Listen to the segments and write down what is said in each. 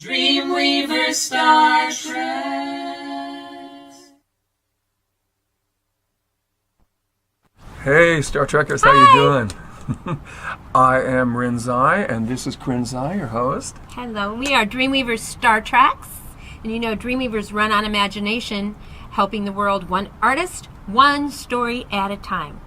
DreamWeavers StarTrax. Hey, Star Trekkers, how you doing? I am Rinzai, and this is Krinzai, your host. Hello, we are DreamWeavers StarTrax, and you know DreamWeavers run on imagination, helping the world one artist, one story at a time.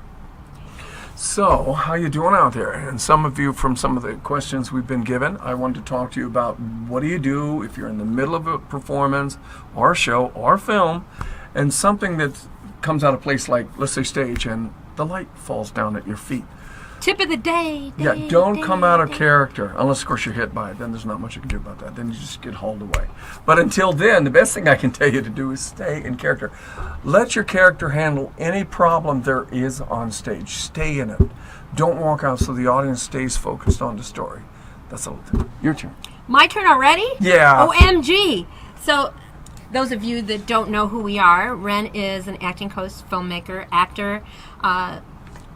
So, how you doing out there? And some of you, from some of the questions we've been given, I wanted to talk to you about what do you do if you're in the middle of a performance, or show, or film, and something that comes out of place like, let's say, stage, and the light falls down at your feet. Tip of the day. Don't come out of character, unless of course you're hit by it. Then there's not much you can do about that. Then you just get hauled away. But until then, the best thing I can tell you to do is stay in character. Let your character handle any problem there is on stage. Stay in it. Don't walk out so the audience stays focused on the story. That's all. Your turn. My turn already? Yeah. OMG. So, those of you that don't know who we are, Ren is an acting coach, filmmaker, actor,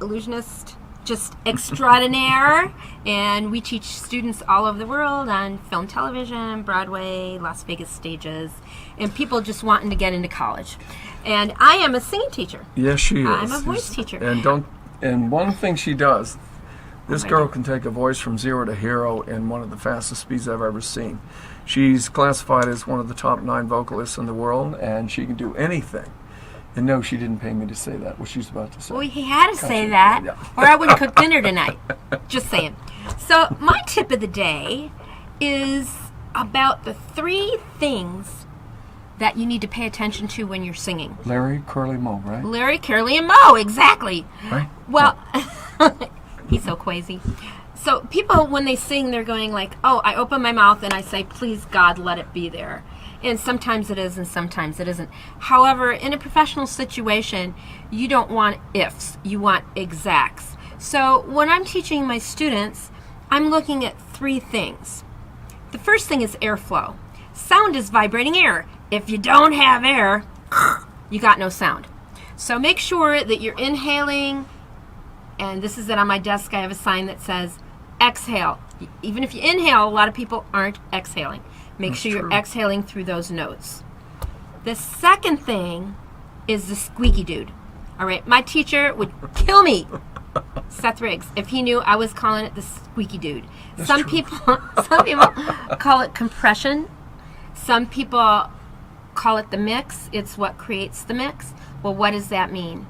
illusionist, just extraordinaire, and we teach students all over the world on film, television, Broadway, Las Vegas stages, and people just wanting to get into college. And I am a singing teacher. Yes, she is. I'm a voice teacher. And one thing she does, this girl can take a voice from 0 to hero in one of the fastest speeds I've ever seen. She's classified as one of the top 9 vocalists in the world, and she can do anything. And no, she didn't pay me to say that, what she's about to say. Well, he had to say that, or I wouldn't cook dinner tonight. Just saying. So, my tip of the day is about the 3 things that you need to pay attention to when you're singing. Larry, Curly, Moe, right? Larry, Curly, and Moe, exactly. Right? Well, he's so crazy. So, people, when they sing, they're going like, oh, I open my mouth and I say, please, God, let it be there. And sometimes it is and sometimes it isn't. However, in a professional situation, you don't want ifs, you want exacts. So when I'm teaching my students, I'm looking at 3 things. The first thing is airflow. Sound is vibrating air. If you don't have air, you got no sound. So make sure that you're inhaling, and this is it on my desk, I have a sign that says exhale. Even if you inhale, a lot of people aren't exhaling. Make sure you're exhaling through those notes. The second thing is the squeaky dude. All right, my teacher would kill me, Seth Riggs, if he knew I was calling it the squeaky dude. Some people call it compression. Some people call it the mix. It's what creates the mix. Well, what does that mean?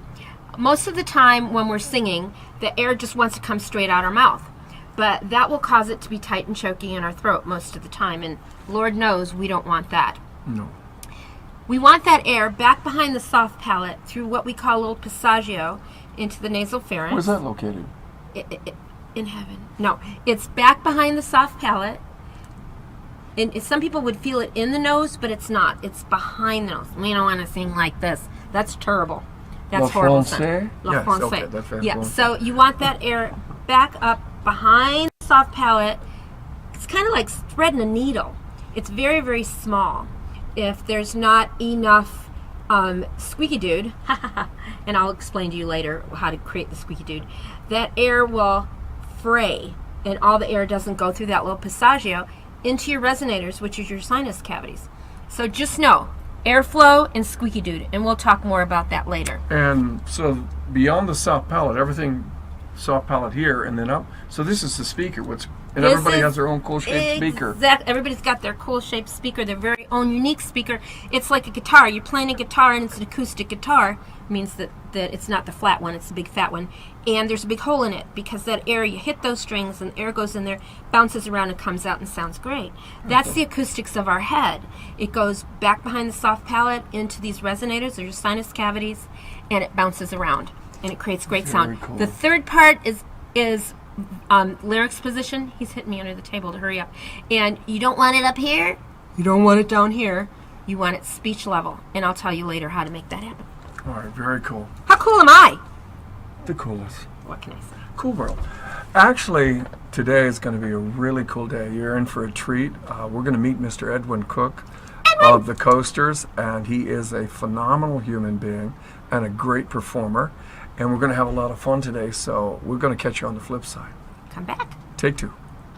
Most of the time when we're singing, the air just wants to come straight out our mouth. But that will cause it to be tight and choky in our throat most of the time, and Lord knows we don't want that. No. We want that air back behind the soft palate through what we call a little passaggio into the nasal pharynx. Where's that located? In heaven. No, it's back behind the soft palate. And some people would feel it in the nose, but it's not. It's behind the nose. We don't want to sing like this. That's terrible. That's horrible. Yes, okay, that's very yeah, so you want that air back up behind the soft palate. It's kind of like threading a needle. It's very, very small. If there's not enough squeaky dude, and I'll explain to you later how to create the squeaky dude, that air will fray, and all the air doesn't go through that little passaggio into your resonators, which is your sinus cavities. So just know, airflow and squeaky dude, and we'll talk more about that later. And so beyond the soft palate, everything soft palate here and then up. So this is the speaker. Everybody has their own cool shaped speaker. Everybody's got their cool shaped speaker, their very own unique speaker. It's like a guitar. You're playing a guitar and it's an acoustic guitar. It means that it's not the flat one, it's the big fat one. And there's a big hole in it because that air, you hit those strings and air goes in there, bounces around and comes out and sounds great. That's the acoustics of our head. It goes back behind the soft palate into these resonators, there's your sinus cavities, and it bounces around. And it creates great sound. Cool. The third part is larynx position. He's hitting me under the table to hurry up. And you don't want it up here. You don't want it down here. You want it speech level. And I'll tell you later how to make that happen. All right, very cool. How cool am I? The coolest. What can I say? Cool world. Actually, today is going to be a really cool day. You're in for a treat. We're going to meet Mr. Edwin Cook of the Coasters, and he is a phenomenal human being and a great performer. And we're going to have a lot of fun today, so we're going to catch you on the flip side. Come back. Take 2.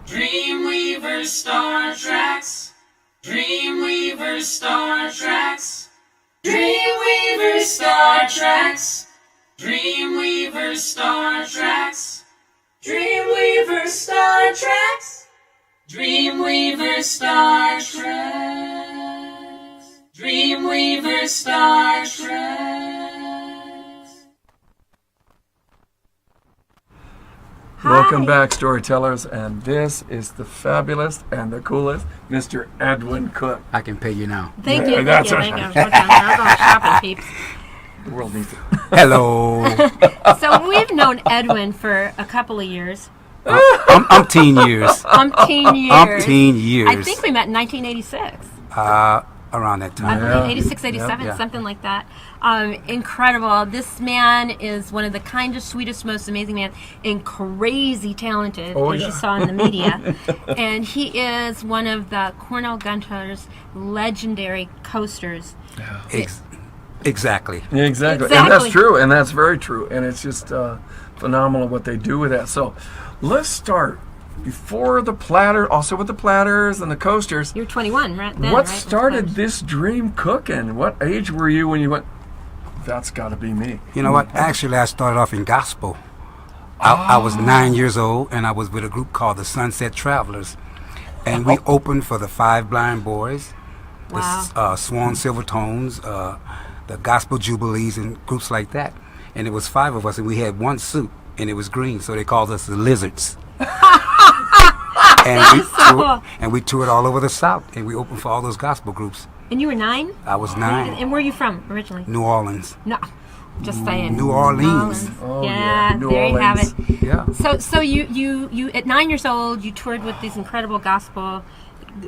DreamWeavers StarTrax. DreamWeavers StarTrax. DreamWeavers StarTrax. DreamWeavers StarTrax. DreamWeavers StarTrax. DreamWeavers StarTrax. DreamWeavers StarTrax. Welcome back, storytellers, and this is the fabulous and the coolest Mr. Edwin Cook. I can pay you now. Thank you. That's Thank you. right. Thank you. I'll go shopping, peeps. The world needs it. Hello. So we've known Edwin for a couple of years. Umpteen years. Umpteen years. Umpteen years. I think we met in 1986. Around that I time. Yeah. believe 86, 87, Yeah. something like that. Incredible. This man is one of the kindest, sweetest, most amazing men, and crazy talented, as you saw in the media. And he is one of the Cornell Gunter's legendary coasters. Exactly. Yeah, exactly. And that's true, and that's very true. And it's just phenomenal what they do with that. So let's start before the platter, also with the platters and the coasters. You're 21, right? Then, What right? started this dream cooking? What age were you when you went, that's got to be me? You know what? Actually, I started off in gospel. I was 9 years old, and I was with a group called the Sunset Travelers. And we opened for the Five Blind Boys, Wow. the Swan Silvertones, the Gospel Jubilees, and groups like that. And it was 5 of us, and we had one suit, and it was green, so they called us the Lizards. And we toured all over the South, and we opened for all those gospel groups. And you were 9? I was 9. And where are you from originally? New Orleans. No, just saying. New Orleans. Oh, yeah, New there you have Orleans. it. Yeah. So you at 9 years old, you toured with these incredible gospel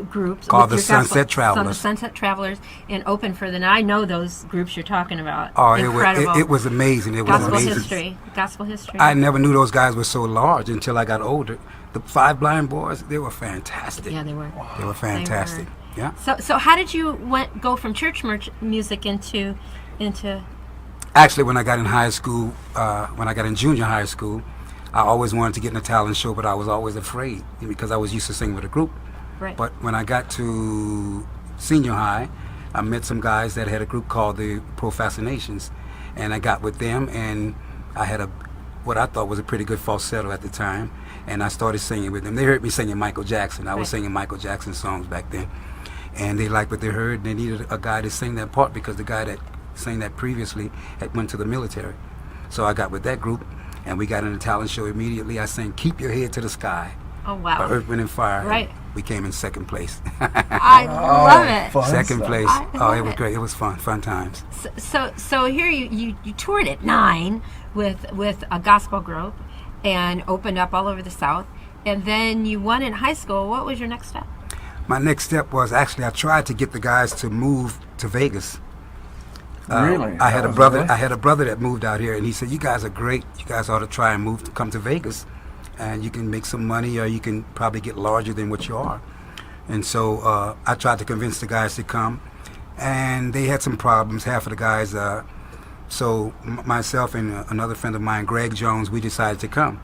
groups Called with the your Sunset Travelers. The Sunset Travelers, and opened for them. I know those groups you're talking about. Oh, Incredible. it was amazing. It was gospel amazing. history. Gospel history. I never knew those guys were so large until I got older. The Five Blind Boys, they were fantastic. Yeah, they were. They were fantastic. Yeah. So how did you go from church music into? Actually, when I got in high school, when I got in junior high school, I always wanted to get in a talent show, but I was always afraid because I was used to singing with a group. Right. But when I got to senior high, I met some guys that had a group called the Pro Fascinations, and I got with them, and I had what I thought was a pretty good falsetto at the time, and I started singing with them. They heard me singing Michael Jackson. I was singing Michael Jackson songs back then, and they liked what they heard. They needed a guy to sing that part because the guy that sang that previously had went to the military. So I got with that group, and we got in a talent show immediately. I sang "Keep Your Head to the Sky" Oh by wow. Earth, Wind and Fire. Right. We came in second place. I love it. Fun Second stuff. place. I Oh, love it was it. great. It was fun times. So here you toured at 9 with a gospel group and opened up all over the South, and then you won in high school. What was your next step? My next step was actually I tried to get the guys to move to Vegas. Really? I had That a was brother. really- I had a brother that moved out here, and he said, "You guys are great. You guys ought to try and come to Vegas, and you can make some money, or you can probably get larger than what you are." And so I tried to convince the guys to come, and they had some problems. Half of the guys. So myself and another friend of mine, Greg Jones, we decided to come,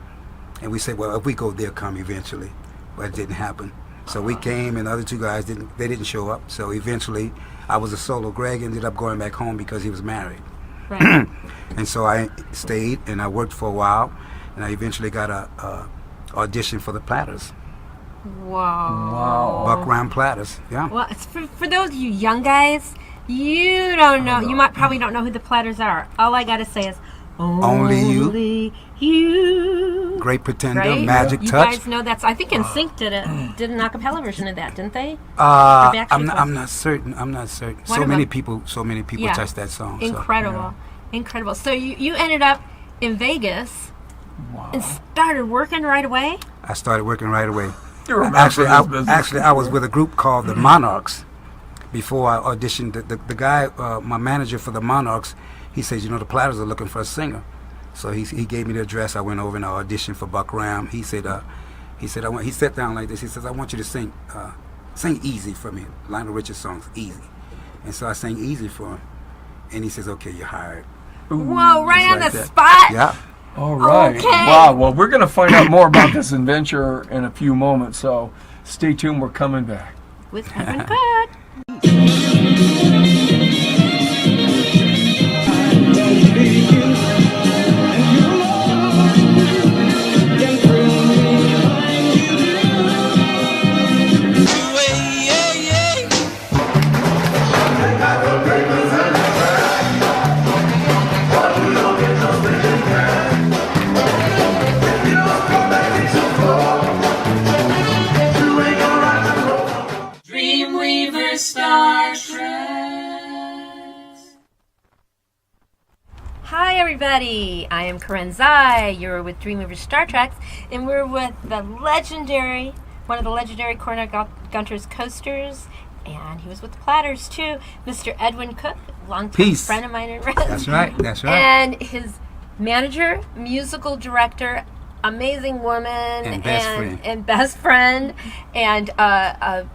and we said, "Well, if we go, they'll come eventually," but it didn't happen. So we came, and the other two guys didn't show up. So eventually, I was a solo. Greg ended up going back home because he was married. Right. And so I stayed, and I worked for a while, and I eventually got a audition for the Platters, Whoa. Wow. Buck Round Platters. Yeah. Well, it's for those of you young guys, you don't know. You probably don't know who the Platters are. All I gotta say is Only You. Only You. Great Pretender, Right? Magic You Touch. guys know that's. I think NSYNC did an acapella version of that, didn't they? I'm Backstreet not certain. I'm not certain. One So of many them. people Yeah. touched that song. So, Incredible, incredible. So you ended up in Vegas Wow. and started working right away. I started working right away. You were Actually, about this business. I was with a group called the Monarchs. Before I auditioned, the guy, my manager for the Monarchs, he says, "You know, the Platters are looking for a singer." So he gave me the address. I went over and I auditioned for Buck Ram. He said, he sat down like this. He says, "I want you to sing Easy for me, Lionel Richie songs, Easy." And so I sang Easy for him, and he says, "Okay, you're hired." Whoa! Right Just on like the that. spot. Yeah. All right. Okay. Wow. Well, we're going to find out more about this adventure in a few moments, so stay tuned. We're coming back. with Edwin Cook. DreamWeavers StarTrax. Hi everybody, I am Karen Zai. You're with DreamWeavers StarTrax, and we're with one of the legendary Cornell Gunter's coasters, and he was with the Platters too, Mr. Edwin Cook, longtime friend of mine and That's right. and his manager, musical director, amazing woman, And best friend. and a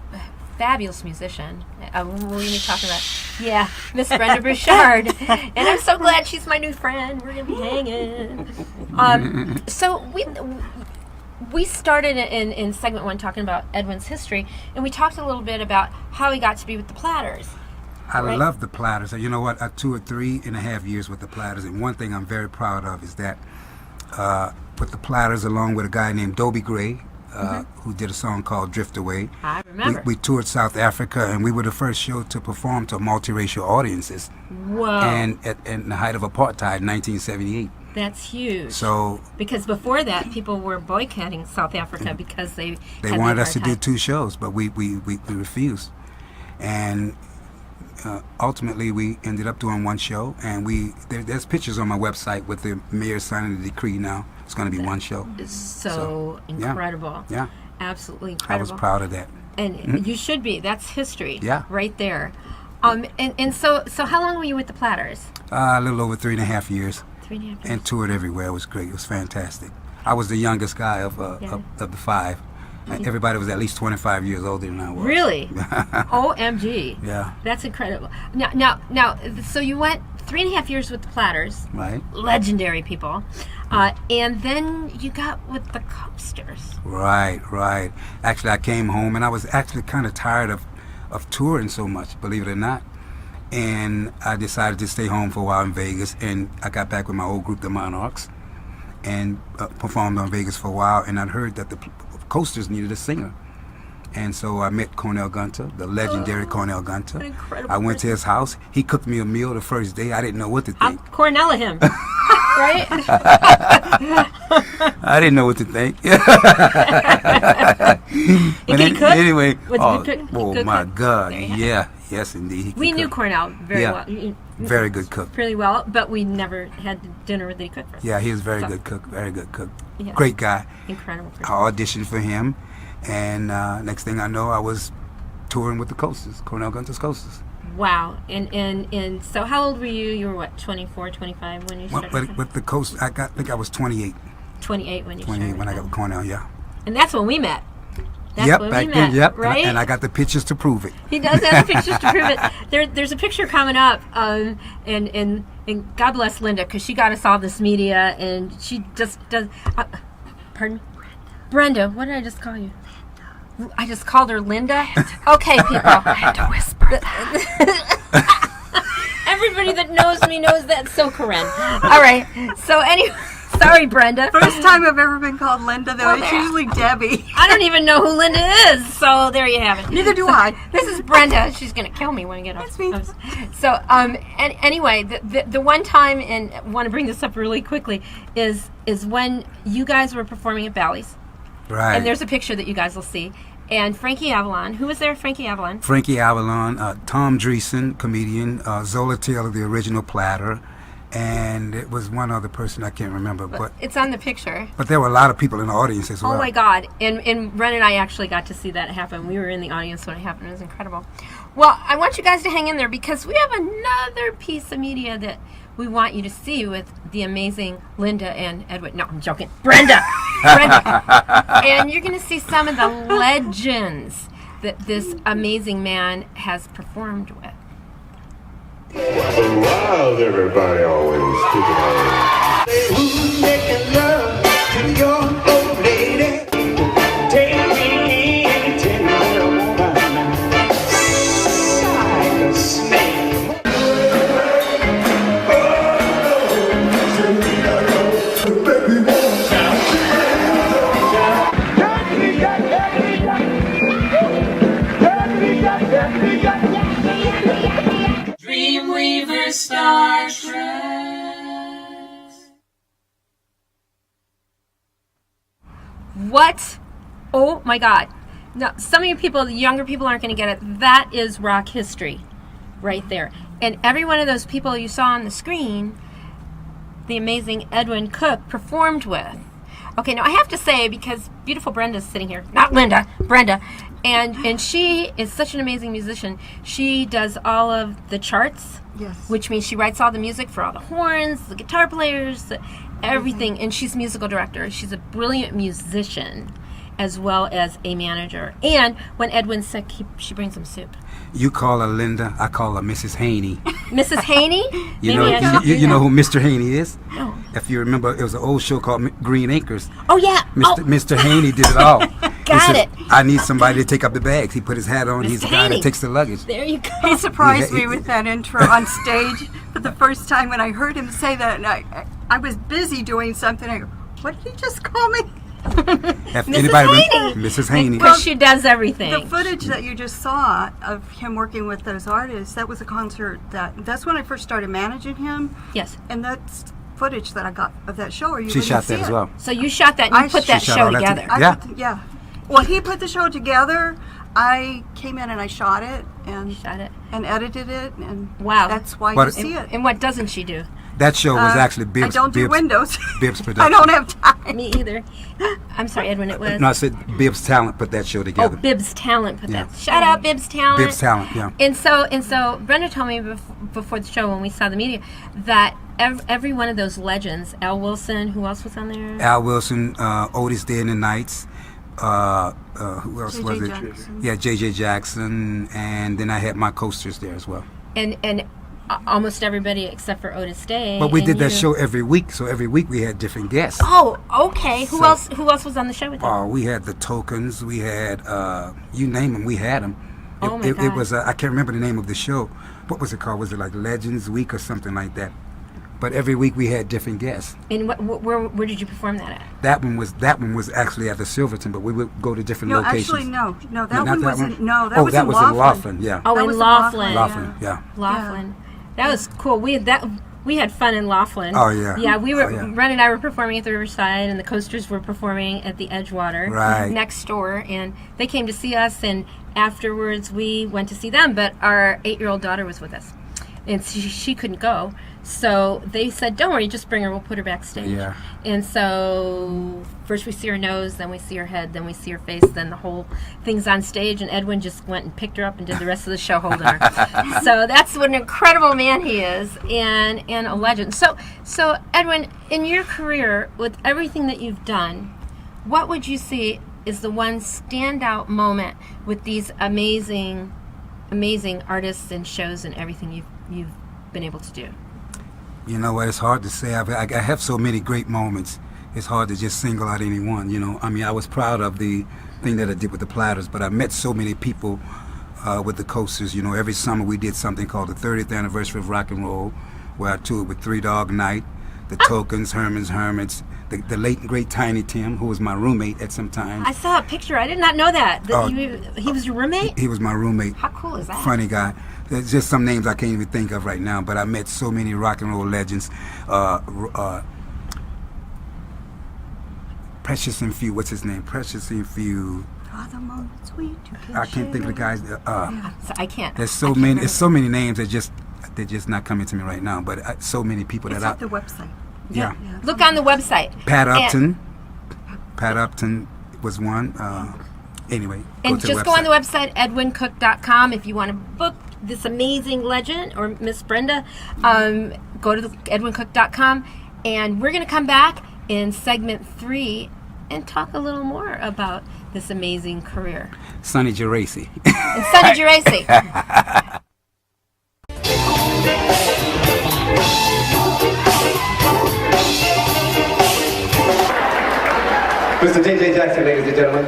fabulous musician. What were we talking about? Yeah, Miss Brenda Bouchard. And I'm so glad she's my new friend. We're going to be hanging. So we started in segment 1 talking about Edwin's history, and we talked a little bit about how he got to be with the Platters. I love the Platters. You know what? I toured 3.5 years with the Platters, and one thing I'm very proud of is that with the Platters, along with a guy named Dobie Gray, who did a song called Drift Away. I remember. We toured South Africa, and we were the first show to perform to multiracial audiences. Whoa. And at the height of apartheid in 1978. That's huge. So because before that, people were boycotting South Africa because they wanted us to do 2 shows, but we refused. And ultimately, we ended up doing 1 show, and there's pictures on my website with the mayor signing the decree now. It's going to be 1 show. So incredible. Yeah. Absolutely incredible. I was proud of that. And you should be. That's history. Yeah. Right there. And so how long were you with the Platters? A little over 3.5 years. 3.5 years. And toured everywhere. It was great. It was fantastic. I was the youngest guy of the 5. Everybody was at least 25 years older than I was. Really? OMG. Yeah. That's incredible. Now, so you went 3.5 years with the Platters. Right. Legendary people. And then you got with the Coasters. Right. Actually, I came home, and I was actually kind of tired of touring so much, believe it or not. And I decided to stay home for a while in Vegas, and I got back with my old group, the Monarchs, and performed on Vegas for a while, and I'd heard that the Coasters needed a singer. And so I met Cornell Gunter, the legendary Cornell Gunter. Incredible. I went to his house. He cooked me a meal the first day. I didn't know what to I'll think. Cornella him. Right? I didn't know what to think. Did he cook? Anyway, Good my cook? God, There you yeah, yes indeed. He We could knew cook. Cornell very Yeah. well. Very good cook. Pretty well, but we never had dinner that he cooked for us. Yeah, he was very So, good cook. Very good cook. Yeah. Great guy. Incredible I person. auditioned for him, and next thing I know, I was touring with the Coasters, Cornell Gunter's Coasters. Wow. And so how old were you? You were what, 24, 25 when you started? With the Coast, I think I was 28. 28 when you 28 started. when I got with Cornell, yeah. And that's when we met. That's Yep, when back we then, met, yep. right? And I got the pictures to prove it. He does have pictures to prove it. There's a picture coming up, and God bless Linda, because she got us all this media, and she just does. Pardon me, Brenda. What did I just call you? I just called her Linda. Okay, people. I had to whisper that. Everybody that knows me knows that's so Karen. All right. So anyway. Sorry, Brenda. First time I've ever been called Linda, though. Well, It's usually Debbie. I don't even know who Linda is, so there you have it. Neither do I. This is Brenda. She's gonna kill me when I get off. That's me. So, and anyway, the one time, and I want to bring this up really quickly, is when you guys were performing at Bally's, Right. and there's a picture that you guys will see, and Frankie Avalon. Who was there? Frankie Avalon. Frankie Avalon, Tom Dreesen, comedian, Zola Taylor, the original Platter, and it was one other person I can't remember, but It's on the picture. there were a lot of people in the audience as well. Oh my God! And Ren and I actually got to see that happen. We were in the audience when it happened. It was incredible. Well, I want you guys to hang in there because we have another piece of media that we want you to see with the amazing Linda and Edwin. No, I'm joking. Brenda. And you're going to see some of the legends that this amazing man has performed with. Wild, everybody always keeping on. Who's making love to your old lady? Take me in, tell me, woman. What? Oh my God. Now, some of you people, the younger people aren't going to get it. That is rock history right there. And every one of those people you saw on the screen, the amazing Edwin Cook performed with. Okay, now I have to say, because beautiful Brenda's sitting here, not Linda, Brenda, and she is such an amazing musician. She does all of the charts, Yes. which means she writes all the music for all the horns, the guitar players, everything, and she's musical director. She's a brilliant musician as well as a manager. And when Edwin's sick, she brings him soup. You call her Linda, I call her Mrs. Haney. Mrs. Haney? You Maybe know, I should you do know that. who Mr. Haney is? No. If you remember, it was an old show called Green Acres. Oh, yeah. Mr. Haney did it all. Got it. I need somebody to take up the bags. He put his hat on. He's the Mr. guy Haney. that takes the luggage. There you go. He surprised Yeah, me with that intro on stage for the first time when I heard him say that. And I was busy doing something. I go, what did he just call me? If Mrs. anybody Haney. Mrs. Haney. Because she does everything. The footage that you just saw of him working with those artists, that was a concert that's when I first started managing him. Yes. And that's footage that I got of that show. Or you She wouldn't shot see that as it. well. So you shot that and you I- put She that shot show all that together. together. Yeah. Yeah. Well, he put the show together. I came in and I shot it and Shot it. edited it, and Wow. that's why But- you see it. And what doesn't she do? That show was actually Bibbs. I don't do Bibbs, windows. Bibbs I production. don't have time. Me either. I'm sorry, Edwin, it was. No, I said Bibbs Talent put that show Oh, together. Bibbs Talent put Yeah. that. Shout out Bibbs Talent. Bibbs Talent, yeah. And so Brenda told me before the show when we saw the media that every one of those legends, Al Wilson, who else was on there? Al Wilson, Otis Day and the Nights. Who else was J.J. it? Jackson. Yeah, J.J. Jackson, and then I had my coasters there as well. And almost everybody except for Otis Day. But we and did that you. show every week, so every week we had different guests. Oh, okay. Who So- else? Who else was on the show with you? Oh, we had the Tokens. We had you name them. We had them. Oh, my it God. was I can't remember the name of the show. What was it called? Was it like Legends Week or something like that? But every week we had different guests. And where did you perform that at? That one was actually at the Silverton, but we would go to different No, locations. actually, no. That Not one that wasn't. one? No, that Oh, was that in was Laughlin. in Laughlin. Yeah. Oh, That in was in Laughlin. Laughlin. Yeah. Laughlin. That was cool. We had fun in Laughlin. Oh, yeah. Yeah, we were. Oh, yeah. Ren and I were performing at the Riverside, and the Coasters were performing at the Edgewater Right. next door, and they came to see us. And afterwards, we went to see them. But our 8-year-old daughter was with us, and she couldn't go. So they said, "Don't worry, just bring her. We'll put her backstage." Yeah. And so first we see her nose, then we see her head, then we see her face, then the whole thing's on stage. And Edwin just went and picked her up and did the rest of the show holding her. So that's what an incredible man he is, and a legend. So Edwin, in your career, with everything that you've done, what would you say is the one standout moment with these amazing artists and shows and everything you've been able to do? You know what? It's hard to say. I have so many great moments. It's hard to just single out any one. You know, I mean, I was proud of the thing that I did with the Platters, but I met so many people with the Coasters. You know, every summer we did something called the 30th anniversary of rock and roll, where I toured with Three Dog Night, the Tokens, Herman's Hermits, the late and great Tiny Tim, who was my roommate at some time. I saw a picture. I did not know that. Oh. He was your roommate? He was my roommate. How cool is that? Funny guy. There's just some names I can't even think of right now, but I met so many rock and roll legends. Precious and Few, what's his name? Precious and Few. Oh, the moments we took I can't think of the guys. So I can't. There's I so can't many. remember. There's so many names that they're just not coming to me right now. But so many people It's that at the website. yeah. Look on the website. Pat And- Upton. Pat Upton was one. Anyway, And to just go on the website, edwincook.com, if you want to book this amazing legend or Miss Brenda. Go to edwincook.com, and we're going to come back in segment 3 and talk a little more about this amazing career. Sonny Geraci. And Sonny Geraci. Mr. J.J. Jackson, ladies and gentlemen.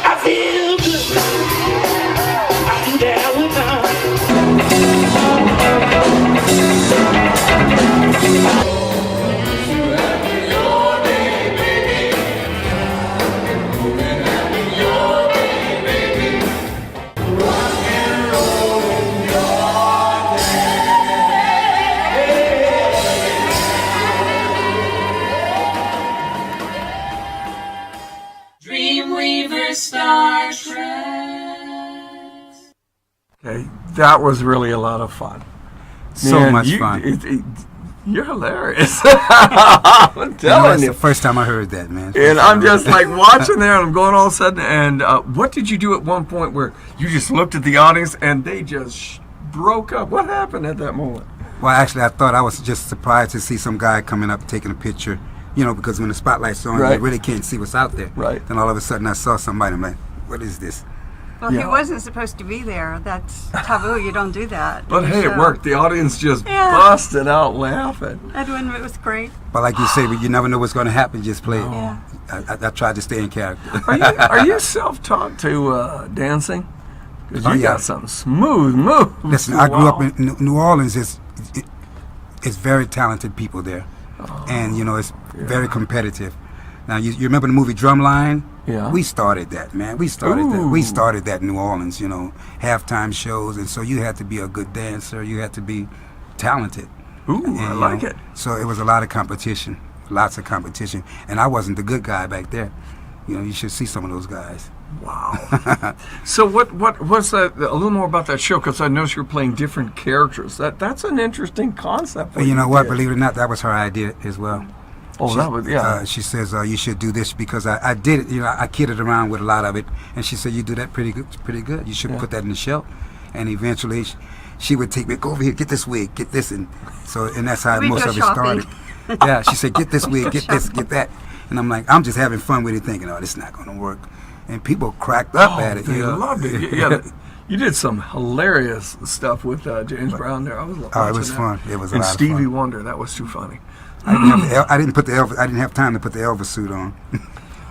I feel good. I'm down now. That was really a lot of fun. So Man, much fun. You're hilarious. I'm telling That's you. the first time I heard that, man. And I'm just like watching there, and I'm going all of a sudden. And what did you do at one point where you just looked at the audience and they just broke up? What happened at that moment? Well, actually, I thought I was just surprised to see some guy coming up taking a picture. You know, because when the spotlight's on, Right. you really can't see what's out there. Right. Then all of a sudden, I saw somebody. I'm like, what is this? Well, Yeah. he wasn't supposed to be there. That's taboo. You don't do that. But hey, it So, worked. The audience just Yeah. busted out laughing. Edwin, it was great. But like you say, you never know what's going to happen. Just play it. Yeah. I tried to stay in character. Are you self-taught to dancing? Because you Oh, yeah. got some smooth moves. Listen, I grew up Wow. in New Orleans. It's very talented people there, and you know it's very competitive. Now you remember the movie Drumline? Yeah. We started that, man. We started that. Ooh. We started that in New Orleans. You know, halftime shows, and so you had to be a good dancer. You had to be talented. Ooh, And, I you like know, it. So it was a lot of competition, lots of competition, and I wasn't the good guy back there. You know, you should see some of those guys. Wow. So what's that? A little more about that show, because I noticed you're playing different characters. That's an interesting concept. But you know what? did. Believe it or not, that was her idea as well. Oh, that was She says you should do this because I did it. You know, I kidded around with a lot of it, and she said you do that pretty good. You should Yeah. put that in the show. And eventually, she would take me, go over here, get this wig, get this, and that's how We'd most go of it shopping. started. Yeah, she said get this wig, get this, get that, and I'm like, I'm just having fun with it, thinking, oh, this is not going to work, and people cracked up at it. They you know? loved it. Yeah, you did some hilarious stuff with James Brown there. I was Oh, it watching was that. fun. It was a And lot of Stevie fun. Wonder, that was too funny. I didn't have time to put the Elvis suit on.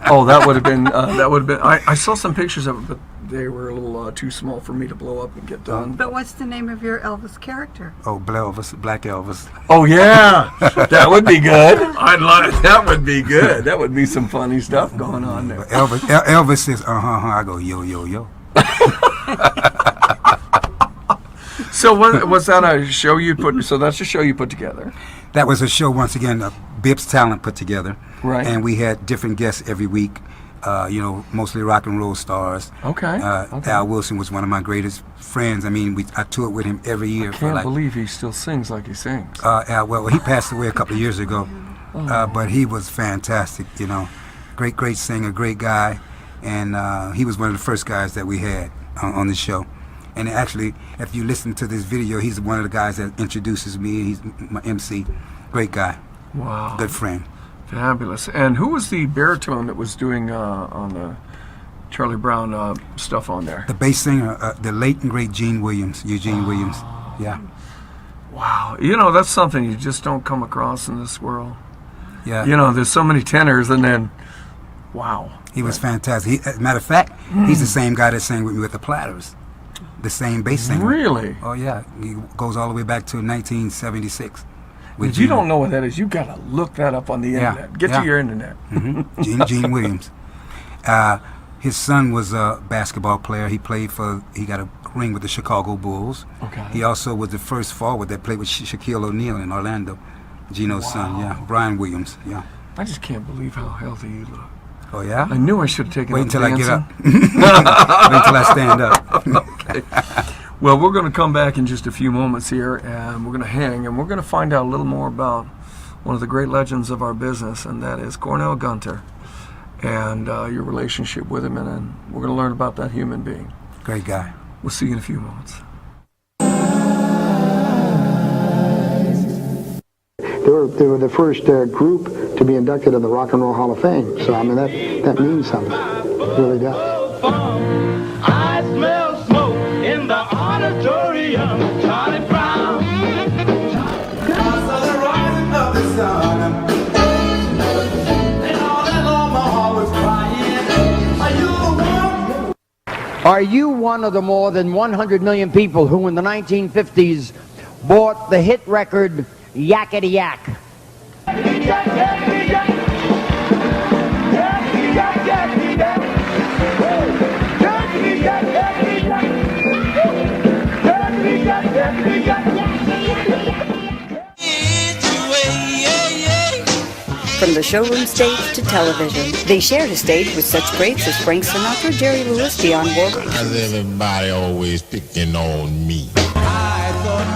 Oh, that would have been. I saw some pictures of it, but they were a little too small for me to blow up and get done. But what's the name of your Elvis character? Oh, Black Elvis. Oh yeah, that would be good. I'd like that. Would be good. That would be some funny stuff going on there. But Elvis says, I go, yo, yo, yo. So was that a show you put? So that's a show you put together, That was a show, once again, Bibbs Talent put together. right? And we had different guests every week, you know, mostly rock and roll stars. Okay. Okay. Al Wilson was one of my greatest friends. I mean, I toured with him every year. Can't believe he still sings like he sings. Well, he passed away a couple of years ago, but he was fantastic, you know. Great singer, great guy. And he was one of the first guys that we had on the show. And actually, if you listen to this video, he's one of the guys that introduces me. He's my MC. Great guy. Wow. Good friend. Fabulous. And who was the baritone that was doing on the Charlie Brown stuff on there? The bass singer, the late and great Eugene Williams. Yeah. Wow. You know, that's something you just don't come across in this world. Yeah. You know, there's so many tenors, and then, wow. He was fantastic. As a matter of fact, he's the same guy that sang with me with the Platters. The same bass singer. Really? Oh, yeah. He goes all the way back to 1976. If you don't know what that is, you got to look that up on the Yeah, internet. Get yeah. to your internet. Gene Williams. His son was a basketball player. He got a ring with the Chicago Bulls. Okay. He also was the first forward that played with Shaquille O'Neal in Orlando. Gino's son, yeah. Brian Williams, yeah. I just can't believe how healthy you look. Oh, yeah? I knew I should have taken Wait up until I get dancing. up. Wait until I stand up. Okay. Well, we're going to come back in just a few moments here, and we're going to hang, and we're going to find out a little more about one of the great legends of our business, and that is Cornell Gunter, and your relationship with him, and we're going to learn about that human being. Great guy. We'll see you in a few moments. They were the first group to be inducted in the Rock and Roll Hall of Fame. So, I mean, that means something. It really does. I smell smoke in the auditorium. Charlie Brown. Because of the rising of the sun. And all that long my heart was crying. Are you the one? Are you one of the more than 100 million people who in the 1950s bought the hit record Yakety Yak? from the showroom stage to television. They shared a stage with such greats as Frank Sinatra, Jerry Lewis, Dionne Warwick. Why's everybody always picking on me?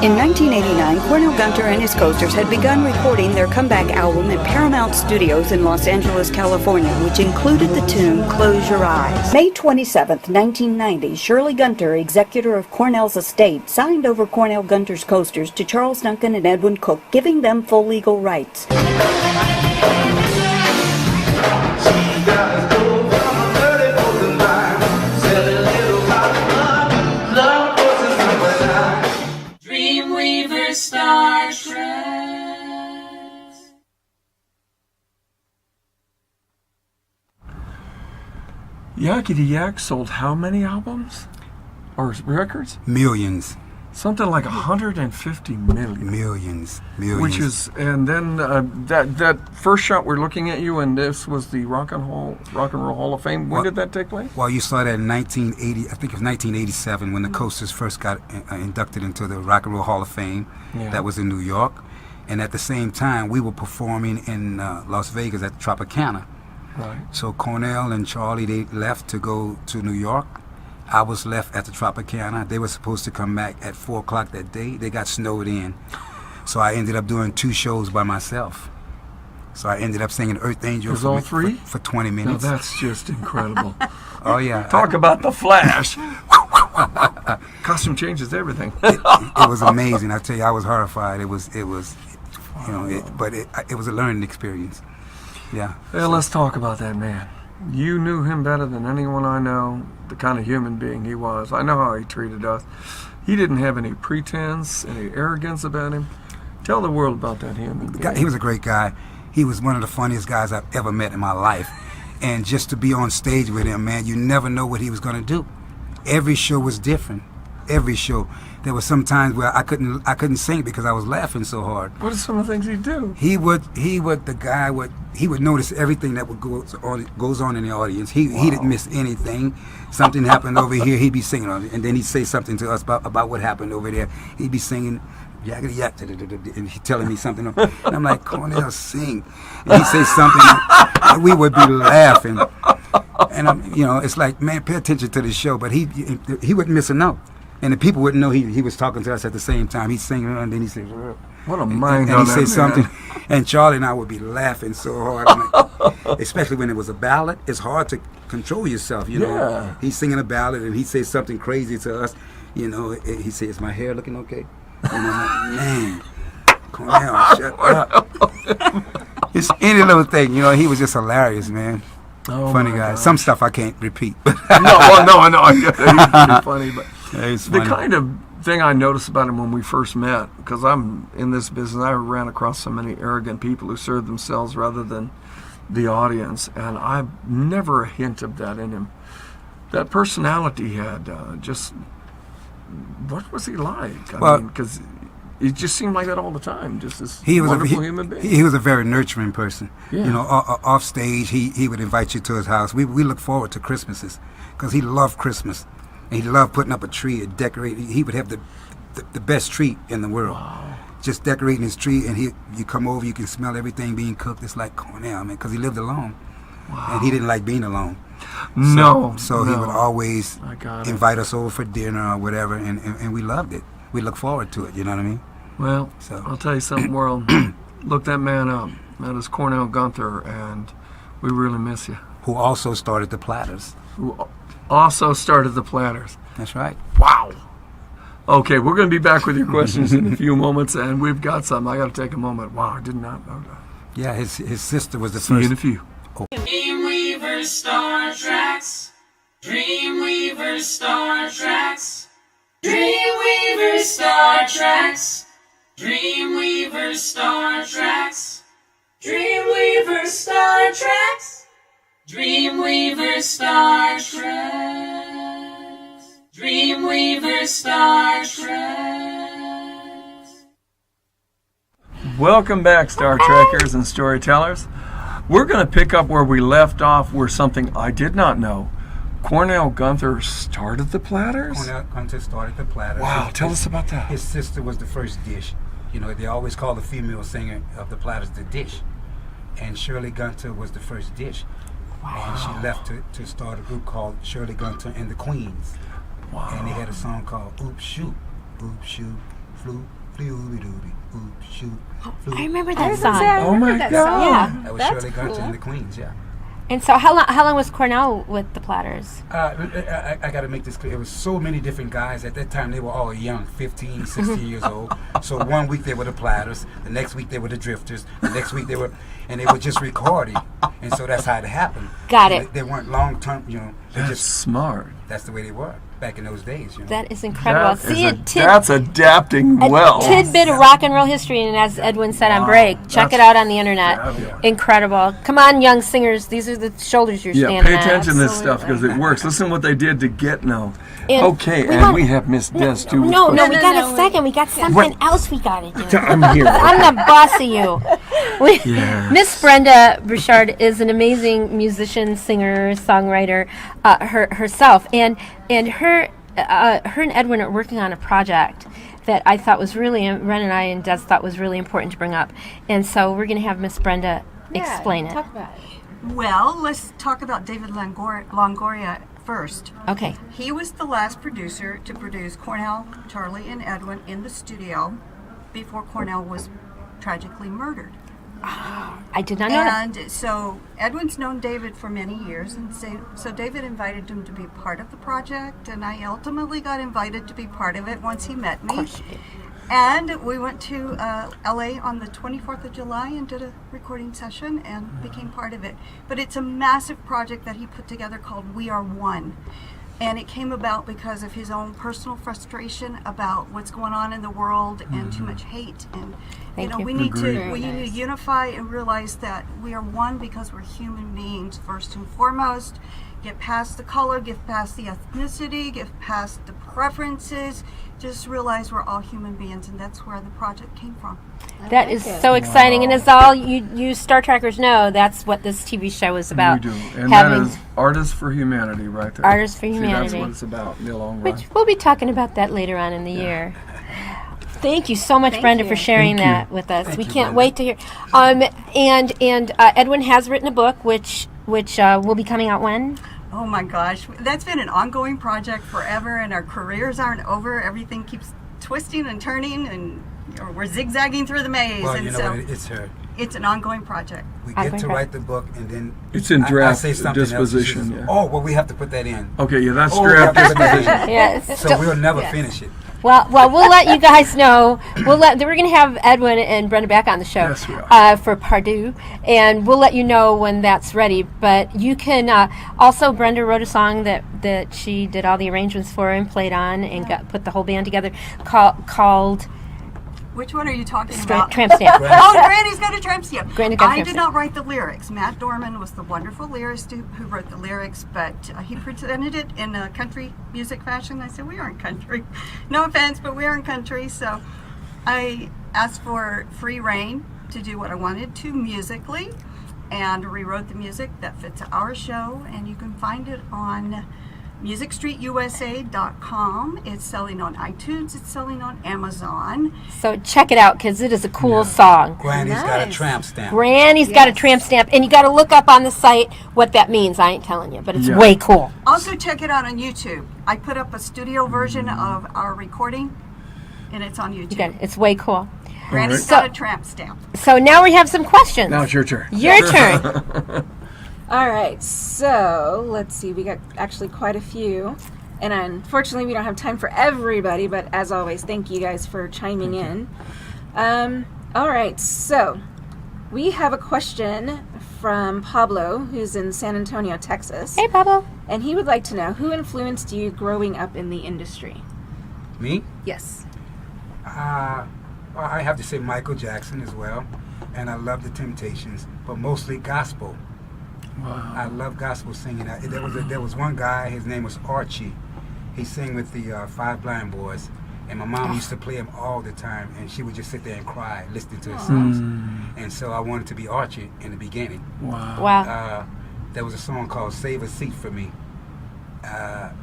In 1989, Cornell Gunter and his coasters had begun recording their comeback album at Paramount Studios in Los Angeles, California, which included the tune Close Your Eyes. May 27, 1990, Shirley Gunter, executor of Cornell's estate, signed over Cornell Gunter's coasters to Charles Duncan and Edwin Cook, giving them full legal rights. DreamWeavers StarTrax. Yakety Yak sold how many albums or records? Millions. Something like 150 million. Millions. Which is, and then that first shot we're looking at you, and this was the Rock and Roll Hall of Fame. When did that take place? Well, you saw that in 1980. I think it was 1987 when the Coasters first got inducted into the Rock and Roll Hall of Fame. Yeah. That was in New York, and at the same time we were performing in Las Vegas at Tropicana. Right. So Cornell and Charlie, they left to go to New York. I was left at the Tropicana. They were supposed to come back at 4 o'clock that day. They got snowed in. So I ended up doing 2 shows by myself. So I ended up singing Earth Angel all three? For 20 minutes. Now that's just incredible. Oh, yeah. Talk about the Flash. Costume changes everything. It was amazing. I tell you, I was horrified. It was, you know, it was a learning experience. Yeah. Well, let's talk about that man. You knew him better than anyone I know, the kind of human being he was. I know how he treated us. He didn't have any pretense, any arrogance about him. Tell the world about that human being. He was a great guy. He was one of the funniest guys I've ever met in my life. And just to be on stage with him, man, you never know what he was going to do. Every show was different. Every show. There were some times where I couldn't sing because I was laughing so hard. What are some of the things he'd do? He would notice everything that goes on in the audience. He didn't miss anything. Something happened over here, he'd be singing on it, and then he'd say something to us about what happened over there. He'd be singing yakety yak, and he's telling me something, and I'm like, Cornell, sing. And he'd say something, and we would be laughing. And it's like, man, pay attention to the show. But he wouldn't miss a note. And the people wouldn't know he was talking to us at the same time. He'd sing, and then he'd say, what a mind. And he'd say something, and Charlie and I would be laughing so hard. Like, especially when it was a ballad, it's hard to control yourself, you know. Yeah. He's singing a ballad, and he'd say something crazy to us. You know, he'd say, is my hair looking okay? And I'm like, man, Cornell, shut up. It's any little thing, you know, he was just hilarious, man. Oh, funny guy. Some stuff I can't repeat. No, I know. He's pretty funny, but yeah, he's the funny. kind of thing I noticed about him when we first met, because I'm in this business, I ran across so many arrogant people who serve themselves rather than the audience, and I've never a hint of that in him. That personality he had, just what was he like? I mean, because he just seemed like that all the time. Just this wonderful human being. He was a very nurturing person. Yeah. You know, off stage, he would invite you to his house. We look forward to Christmases because he loved Christmas. And he loved putting up a tree and decorating. He would have the best tree in the world. Wow. Just decorating his tree, and you come over, you can smell everything being cooked. It's like Cornell, man, because he lived alone. Wow. And he didn't like being alone. So he would always invite us over for dinner or whatever, and we loved it. We look forward to it, you know what I mean? Well, I'll tell you something, world. Look that man up. That is Cornell Gunter, and we really miss you. Who also started the Platters. That's right. Wow. Okay, we're going to be back with your questions in a few moments, and we've got some. I got to take a moment. Wow, I did not know that. Yeah, his sister was the See first. you in a few. Oh. DreamWeavers StarTrax. DreamWeavers StarTrax. DreamWeavers StarTrax. DreamWeavers StarTrax. DreamWeavers StarTrax. DreamWeavers StarTrax. DreamWeavers StarTrax. Welcome back, Star Trekkers and storytellers. We're going to pick up where we left off, where something I did not know. Cornell Gunter started the Platters? Cornell Gunter started the Platters. Wow, tell us about that. His sister was the first dish. You know, they always call the female singer of the Platters the dish. and Shirley Gunter was the first dish. And she left to start a group called Shirley Gunter and the Queens. Wow. And they had a song called Oop Shoot, Flew, Flew-Dooby, Oop Shoot, Flew. I remember that song. Oh my God. Yeah. That was That's Shirley Gunter cool. and the Queens, yeah. And so how long was Cornell with the Platters? I got to make this clear. It was so many different guys. At that time, they were all young, 15, 16 years old. So one week they were the Platters. The next week they were the Drifters. The next week they were just recording. And so that's how it happened. Got it. They weren't long-term, you know. They That's just smart. That's the way they were back in those days, you know. That is incredible. That's adapting well. Tidbit of rock and roll history, and as Edwin said on break, check it out on the internet. fabulous. Incredible. Come on, young singers. These are the shoulders you're Yeah, standing pay on. attention to this stuff because it works. Listen what they did to get known. And Okay, we and want- we have Miss Des too. No, we no, got a no, second. We got something else we got to do. I'm here. I'm the boss of you. Yes. Miss Brenda Burchard is an amazing musician, singer, songwriter herself, and her and Edwin are working on a project that I thought was really, Ren and I and Des thought was really important to bring up, and so we're going to have Miss Brenda explain it. Talk about it. Well, let's talk about David Longoria first. Okay. He was the last producer to produce Cornell, Charlie, and Edwin in the studio before Cornell was tragically murdered. I did not know that. And so Edwin's known David for many years, and so David invited him to be part of the project, and I ultimately got invited to be part of it once he met me. Of course you did. And we went to LA on the 24th of July and did a recording session and became part of it. But it's a massive project that he put together called We Are One. And it came about because of his own personal frustration about what's going on in the world and too much hate. And Thank you. we need Agreed. we need to unify and realize that we are one because we're human beings first and foremost. Get past the color, get past the ethnicity, get past the preferences. Just realize we're all human beings, and that's where the project came from. That is so exciting, and as all you Star Trekkers know, that's what this TV show is about. We do. And having, that is Artists for Humanity right there. Artists for See, Humanity. that's what it's about in the long run. which we'll be talking about that later on in the year. Thank you so much, Brenda, for sharing Thank that with us. Thank We you, can't Brenda. wait to hear. And Edwin has written a book, which will be coming out when? Oh my gosh, that's been an ongoing project forever, and our careers aren't over. Everything keeps twisting and turning, and we're zigzagging through the maze. Well, and you know so what? It's her. it's an ongoing project. We I get think to that- write the book, and then It's in I draft say something disposition, else. She says, yeah. oh, well, we have to put that in. Okay, yeah, that's Oh, draft we have to put that in. disposition. Yes. So we'll never finish it. Well, we'll let you guys know. We're going to have Edwin and Brenda back on the show Yes, we are. For Pardue, and we'll let you know when that's ready. But you can also, Brenda wrote a song that she did all the arrangements for and played on and put the whole band together called Which one are you talking about? Tramp Stamp. Oh, Granny's got a tramp stamp. Granny got a I tramp did stamp. not write the lyrics. Matt Dorman was the wonderful lyricist who wrote the lyrics, but he presented it in a country music fashion. I said, we aren't country. No offense, but we aren't country. So I asked for free reign to do what I wanted to musically and rewrote the music that fits our show. And you can find it on musicstreetusa.com. It's selling on iTunes. It's selling on Amazon. So check it out because it is a cool song. Granny's got a tramp stamp. Granny's got a tramp stamp, and you got to look up on the site what that means. I ain't telling you, but it's Yeah. way cool. Also check it out on YouTube. I put up a studio version of our recording, and it's on YouTube. You got it. It's way cool. Granny's All got right. a tramp stamp. So now we have some questions. Now it's your turn. Your turn. All right, so let's see. We got actually quite a few. And unfortunately, we don't have time for everybody, but as always, thank you guys for chiming in. All right, so we have a question from Pablo, who's in San Antonio, Texas. Hey, Pablo. And he would like to know, who influenced you growing up in the industry? Me? Yes. Well, I have to say Michael Jackson as well. And I love the Temptations, but mostly gospel. Wow. I love gospel singing. There was one guy, his name was Archie. He sang with the Five Blind Boys. And my mom used to play him all the time, and she would just sit there and cry listening to his songs. And so I wanted to be Archie in the beginning. Wow. Wow. There was a song called Save a Seat for Me.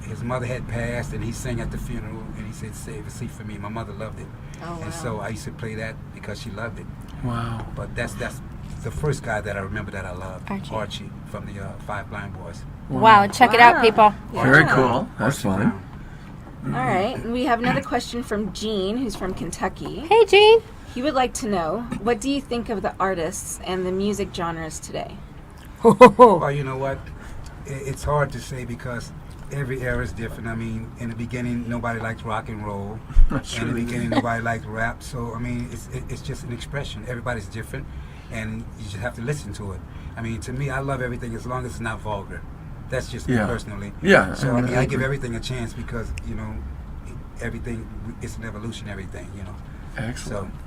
His mother had passed, and he sang at the funeral, and he said, Save a Seat for Me. My mother loved it. Oh, wow. And so I used to play that because she loved it. Wow. But that's the first guy that I remember that I loved, Archie. from the Five Blind Boys. Wow, check it out, people. Very cool. That's fun. All right, and we have another question from Gene, who's from Kentucky. Hey, Gene. He would like to know, what do you think of the artists and the music genres today? Well, you know what? It's hard to say because every era is different. I mean, in the beginning, nobody liked rock and roll. In the beginning, nobody liked rap. So, I mean, it's just an expression. Everybody's different, and you just have to listen to it. I mean, to me, I love everything as long as it's not vulgar. That's just me personally. Yeah. So, I mean, I give everything a chance because, you know, everything, it's an evolutionary thing, you know. Excellent. So,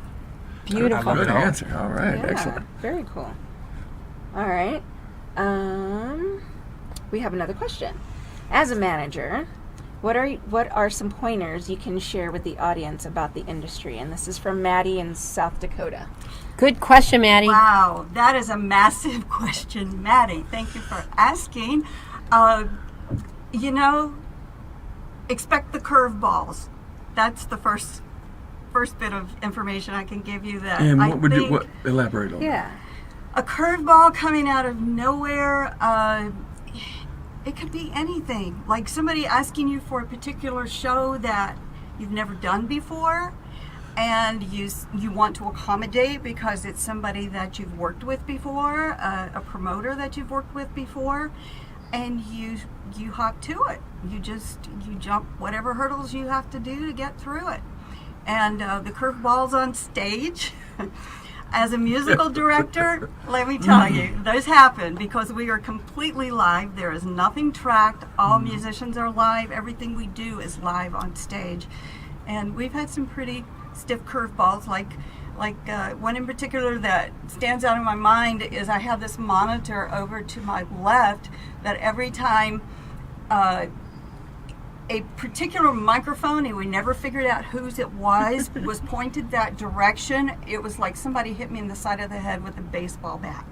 Beautiful. Good answer. All right. Yeah, Excellent. very cool. All right. We have another question. As a manager, what are some pointers you can share with the audience about the industry? And this is from Maddie in South Dakota. Good question, Maddie. Wow, that is a massive question, Maddie. Thank you for asking. You know, expect the curveballs. That's the first bit of information I can give you. That And I what would think you elaborate on? Yeah. a curveball coming out of nowhere. It could be anything, like somebody asking you for a particular show that you've never done before, and you want to accommodate because it's somebody that you've worked with before, a promoter that you've worked with before, and you hop to it. You jump whatever hurdles you have to do to get through it. And the curveballs on stage. As a musical director, let me tell you, those happen because we are completely live. There is nothing tracked. All musicians are live. Everything we do is live on stage. And we've had some pretty stiff curveballs, like one in particular that stands out in my mind is I have this monitor over to my left that every time a particular microphone, and we never figured out whose it was pointed that direction, it was like somebody hit me in the side of the head with a baseball bat.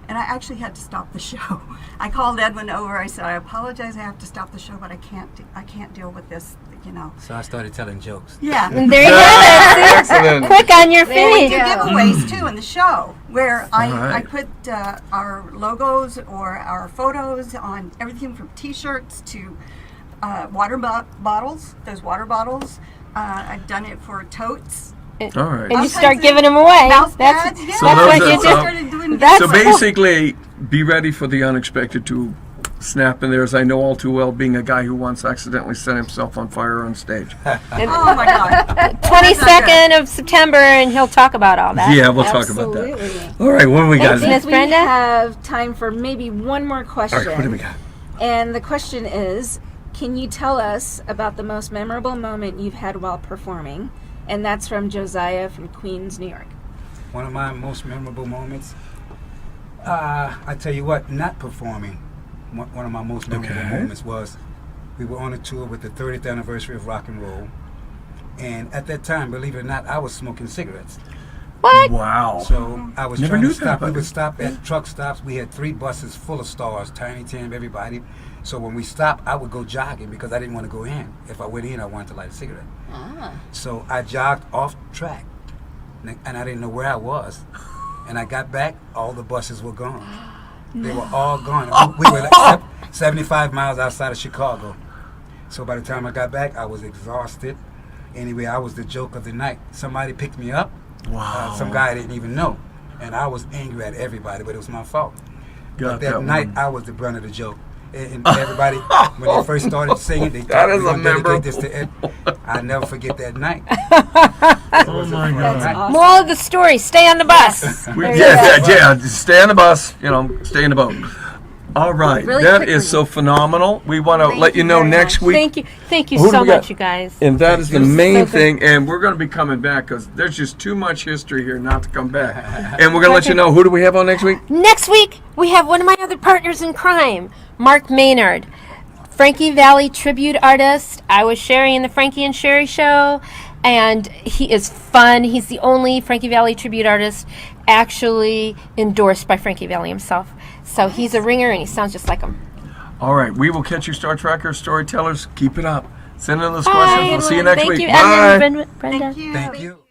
And I actually had to stop the show. I called Edwin over. I said, I apologize, I have to stop the show, but I can't deal with this, you know. So I started telling jokes. Yeah. There you have it. Excellent. Quick on your We feet. do giveaways too in the show where I put our logos or our photos on everything from t-shirts to water bottles, those water bottles. I've done it for totes. All right. And you start giving them away. Mouse pads, yeah. So that's those what are- you so- do. started doing That's- So basically, be ready for the unexpected to snap in there, as I know all too well, being a guy who once accidentally set himself on fire on stage. Oh my God. 22nd of September, and he'll talk about all that. Yeah, we'll talk about that. Absolutely. All right, what do we got? Thanks, Miss We Brenda. have time for maybe one more question. All right, what do we got? And the question is, can you tell us about the most memorable moment you've had while performing? And that's from Josiah from Queens, New York. One of my most memorable moments, I tell you what, not performing, one of my most memorable moments was we were on a tour with the 30th anniversary of rock and roll. And at that time, believe it or not, I was smoking cigarettes. What? Wow. So I was Never trying knew to stop. that. We would stop at truck stops. We had 3 buses full of stars, Tiny Tim, everybody. So when we stopped, I would go jogging because I didn't want to go in. If I went in, I wanted to light a cigarette. So I jogged off track, and I didn't know where I was. And I got back, all the buses were gone. They were all gone. We were like 75 miles outside of Chicago. So by the time I got back, I was exhausted. Anyway, I was the joke of the night. Somebody picked me up. Wow. Some guy I didn't even know. And I was angry at everybody, but it was my fault. Got But that that night, one. I was the brunt of the joke. And everybody, when they first started singing, they That thought is we were a going to dedicate this memorable- to Ed. I'll never forget that night. Oh my God. Moral of the story, stay on the bus. Yeah. Stay on the bus. Stay in the boat. All right, Really that quickly. is so phenomenal. We want to let you know very next much. week. Thank you Who do so we got? much, you guys. And that is the This is main so good. thing, and we're going to be coming back because there's just too much history here not to come back. And we're going to let you know, who do we have on next week? Next week, we have one of my other partners in crime, Mark Maynard, Frankie Valli tribute artist. I was Sherry in the Frankie and Sherry show, and he is fun. He's the only Frankie Valli tribute artist actually endorsed by Frankie Valli himself. So he's a ringer, and he sounds just like him. All right, we will catch you, Star Trekkers, storytellers. Keep it up. Send in those Bye, questions. We'll see you next Thank week. you, Bye. Edwin, Brenda. Thank you. Thank you.